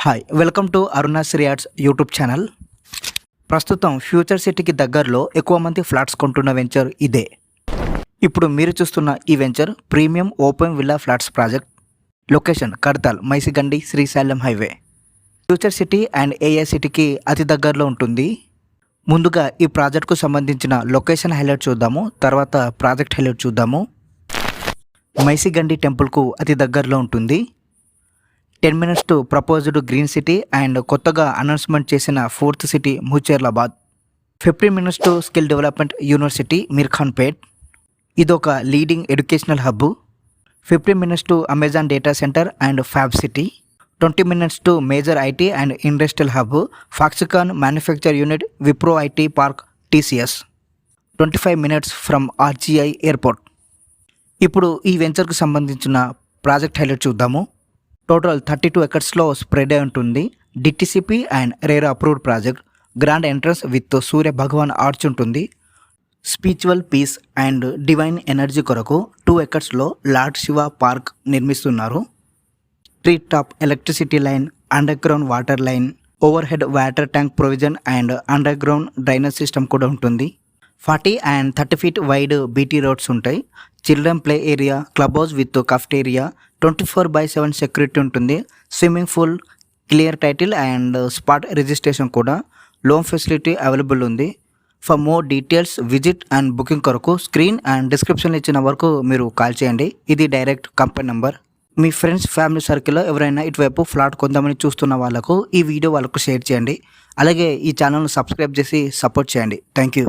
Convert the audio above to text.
Hi welcome to Arunasri ads YouTube channel. ప్రస్తుతం future సిటీకి దగ్గరలో ఎక్కువ మంది ఫ్లాట్స్ కొంటున్న వెంచర్ ఇదే. ఇప్పుడు మీరు చూస్తున్న ఈ venture premium open villa flats project. Location Kadthal, Maisigandi, Srisailam highway. Future city and AI సిటీకి అతి దగ్గరలో ఉంటుంది. ముందుగా ఈ ప్రాజెక్ట్కు సంబంధించిన లొకేషన్ హైలైట్ చూద్దాము, తర్వాత ప్రాజెక్ట్ హైలైట్ చూద్దాము. మైసిగండి టెంపుల్కు అతి దగ్గరలో ఉంటుంది. 10 minutes to proposed green city and కొత్తగా అనౌన్స్మెంట్ చేసిన 4th city Mucherlabad. 15 minutes to skill development university Mirkhanpet. ఇదొక leading educational hub. 15 minutes to Amazon data centre and fab city. 20 minutes to major IT and industrial hub Foxconn manufacture unit, Wipro IT park, TCS. 25 minutes from RGI airport. ఇప్పుడు ఈ వెంచర్కు సంబంధించిన project highlight చూద్దాము. Total 32 acresలో spread అయి ఉంటుంది. DTCP and RERA approved project. Grand entrance with Surya Bhagwan arch ఉంటుంది. Spiritual peace and divine energy కొరకు 2 acresలో లార్డ్ శివ పార్క్ నిర్మిస్తున్నారు. Street top electricity line, underground water line, overhead water tank provision and underground drainage system కూడా ఉంటుంది. 40 and 30 feet wide BT roads ఉంటాయి. Children play area, club house with cafeteria, 24/7 security ఉంటుంది. Swimming pool, clear title and spot registration కూడా. Loan facility available ఉంది. For more details visit and booking కొరకు screen and description ఇచ్చిన వరకు మీరు call చేయండి. ఇది డైరెక్ట్ కంపెనీ నెంబర్. మీ friends, family సర్కిల్లో ఎవరైనా ఇటువైపు ఫ్లాట్ కొందామని చూస్తున్న వాళ్ళకు ఈ వీడియో వాళ్ళకు షేర్ చేయండి. అలాగే ఈ ఛానల్ను సబ్స్క్రైబ్ చేసి సపోర్ట్ చేయండి. Thank you.